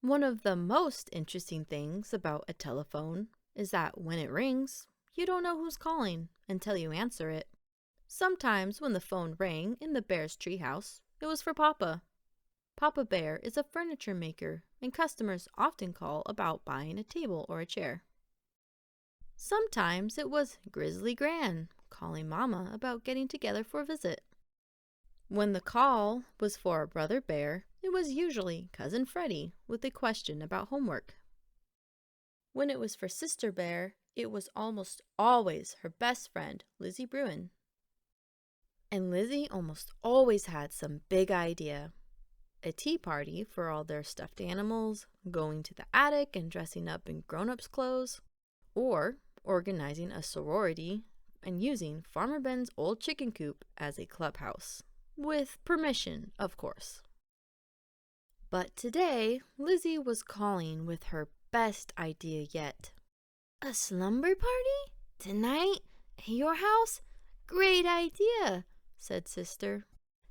One of the most interesting things about a telephone is that when it rings, you don't know who's calling until you answer it. Sometimes when the phone rang in the bear's treehouse, it was for Papa. Papa Bear is a furniture maker, and customers often call about buying a table or a chair. Sometimes it was Grizzly Gran calling Mama about getting together for a visit. When the call was for a brother bear, it was usually Cousin Freddie with a question about homework. When it was for Sister Bear, it was almost always her best friend, Lizzie Bruin. And Lizzie almost always had some big idea. A tea party for all their stuffed animals, going to the attic and dressing up in grown-ups' clothes, or organizing a sorority and using Farmer Ben's old chicken coop as a clubhouse. With permission, of course. But today, Lizzie was calling with her best idea yet. A slumber party? Tonight? At your house? Great idea, said Sister.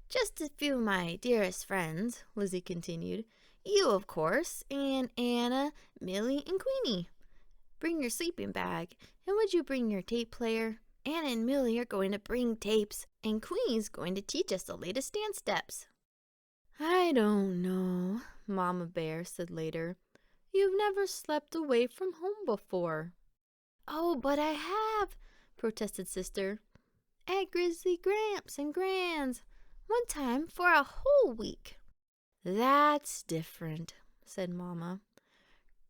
Just a few of my dearest friends, Lizzie continued. You, of course, and Anna, Millie, and Queenie. Bring your sleeping bag, and would you bring your tape player? Anna and Millie are going to bring tapes, and Queenie's going to teach us the latest dance steps. I don't know, Mama Bear said later. You've never slept away from home before. Oh, but I have, protested Sister. At Grizzly Gramps and Gran's, one time for a whole week. That's different, said Mama.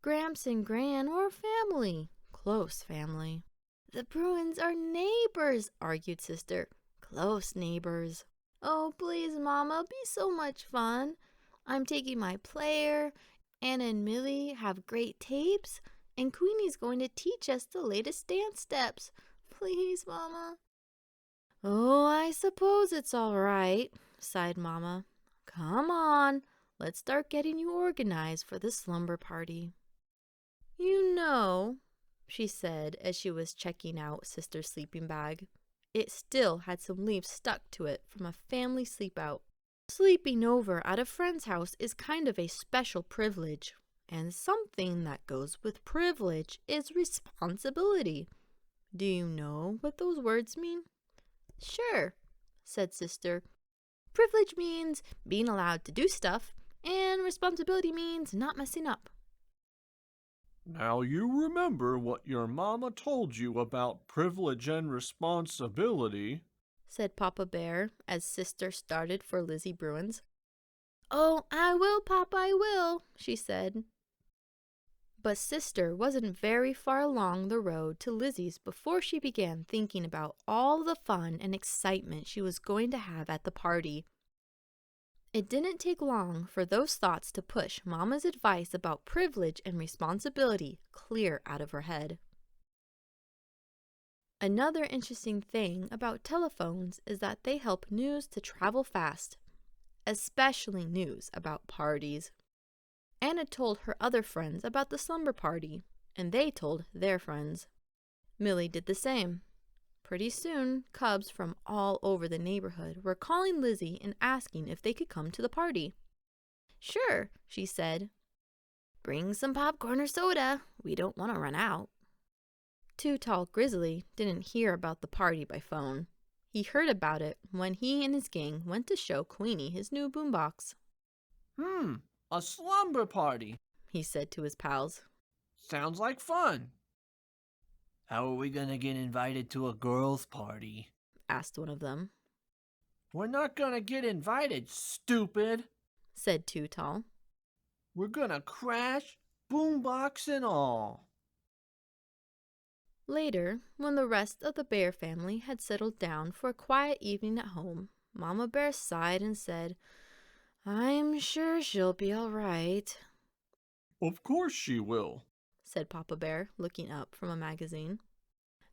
Gramps and Gran are family, close family. The Bruins are neighbors, argued Sister. Close neighbors. Oh, please, Mama, be so much fun. I'm taking my player. Anna and Millie have great tapes, and Queenie's going to teach us the latest dance steps. Please, Mama. Oh, I suppose it's all right, sighed Mama. Come on, let's start getting you organized for the slumber party. You know, she said as she was checking out Sister's sleeping bag. It still had some leaves stuck to it from a family sleepout. Sleeping over at a friend's house is kind of a special privilege, and something that goes with privilege is responsibility. Do you know what those words mean? Sure, said Sister. Privilege means being allowed to do stuff, and responsibility means not messing up. Now you remember what your mama told you about privilege and responsibility, said Papa Bear as Sister started for Lizzie Bruin's. Oh, I will, Papa, I will, she said. But Sister wasn't very far along the road to Lizzie's before she began thinking about all the fun and excitement she was going to have at the party. It didn't take long for those thoughts to push Mama's advice about privilege and responsibility clear out of her head. Another interesting thing about telephones is that they help news to travel fast, especially news about parties. Anna told her other friends about the slumber party, and they told their friends. Millie did the same. Pretty soon, cubs from all over the neighborhood were calling Lizzie and asking if they could come to the party. Sure, she said. Bring some popcorn or soda. We don't want to run out. Too Tall Grizzly didn't hear about the party by phone. He heard about it when he and his gang went to show Queenie his new boombox. A slumber party, he said to his pals. Sounds like fun. How are we gonna get invited to a girls' party? Asked one of them. We're not gonna get invited, stupid, said Too Tall. We're gonna crash, boombox and all. Later, when the rest of the bear family had settled down for a quiet evening at home, Mama Bear sighed and said, I'm sure she'll be all right. Of course she will, said Papa Bear, looking up from a magazine.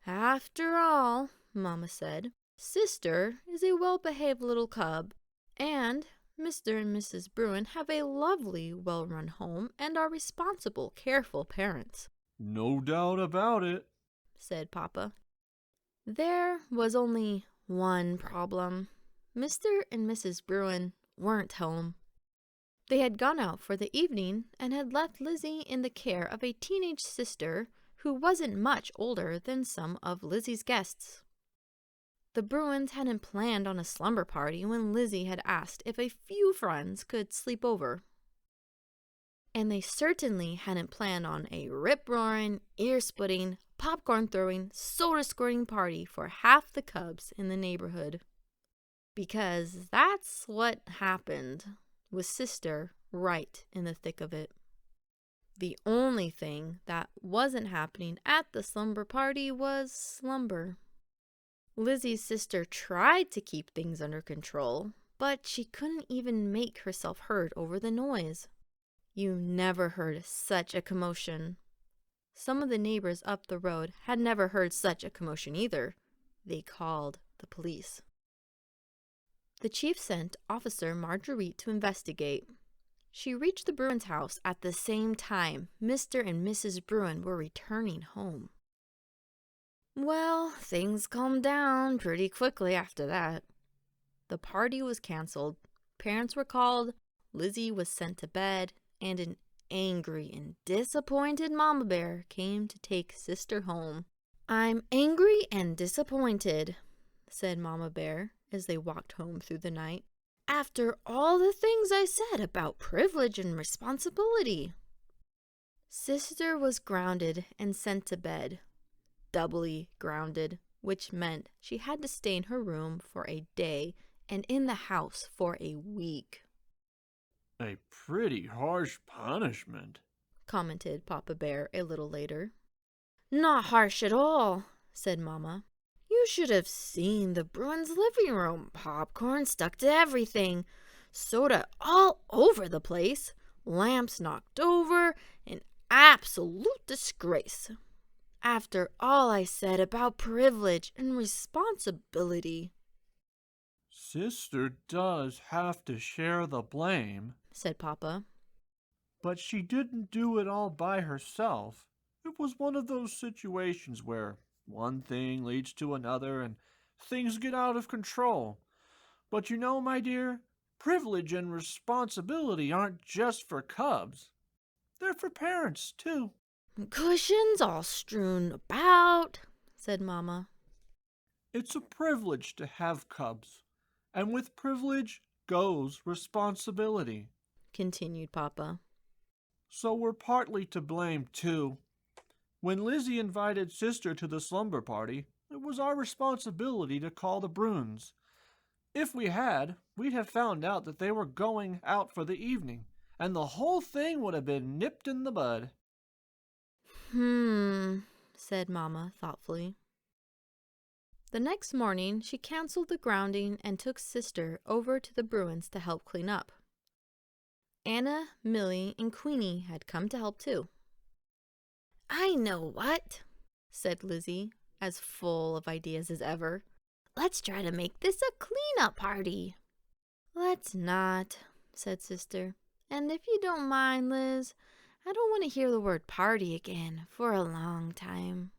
After all, Mama said, Sister is a well-behaved little cub, and Mr. and Mrs. Bruin have a lovely, well-run home and are responsible, careful parents. No doubt about it, said Papa. There was only one problem. Mr. and Mrs. Bruin weren't home. They had gone out for the evening and had left Lizzie in the care of a teenage sister who wasn't much older than some of Lizzie's guests. The Bruins hadn't planned on a slumber party when Lizzie had asked if a few friends could sleep over. And they certainly hadn't planned on a rip-roaring, ear-splitting, popcorn-throwing, soda-squirting party for half the cubs in the neighborhood. Because that's what happened with Sister right in the thick of it. The only thing that wasn't happening at the slumber party was slumber. Lizzie's sister tried to keep things under control, but she couldn't even make herself heard over the noise. You never heard such a commotion. Some of the neighbors up the road had never heard such a commotion either. They called the police. The chief sent Officer Marguerite to investigate. She reached the Bruins' house at the same time Mr. and Mrs. Bruin were returning home. Well, things calmed down pretty quickly after that. The party was canceled, parents were called, Lizzie was sent to bed, and an angry and disappointed Mama Bear came to take Sister home. "I'm angry and disappointed," said Mama Bear as they walked home through the night, "after all the things I said about privilege and responsibility." Sister was grounded and sent to bed. Doubly grounded, which meant she had to stay in her room for a day and in the house for a week. A pretty harsh punishment, commented Papa Bear a little later. "Not harsh at all," said Mama. "You should have seen the Bruins' living room. Popcorn stuck to everything. Soda all over the place. Lamps knocked over. An absolute disgrace. After all I said about privilege and responsibility." Sister does have to share the blame, said Papa. but she didn't do it all by herself. It was one of those situations where one thing leads to another and things get out of control. But you know, my dear, privilege and responsibility aren't just for cubs. They're for parents, too. "Cushions all strewn about," said Mama. It's a privilege to have cubs, and with privilege goes responsibility, continued Papa. So we're partly to blame, too. When Lizzie invited Sister to the slumber party, it was our responsibility to call the Bruins. If we had, we'd have found out that they were going out for the evening, and the whole thing would have been nipped in the bud. Said Mama thoughtfully. The next morning, she canceled the grounding and took Sister over to the Bruins to help clean up. Anna, Millie, and Queenie had come to help too. "I know what," said Lizzie, as full of ideas as ever. "Let's try to make this a clean-up party." "Let's not," said Sister. "And if you don't mind, Liz, I don't want to hear the word party again for a long time."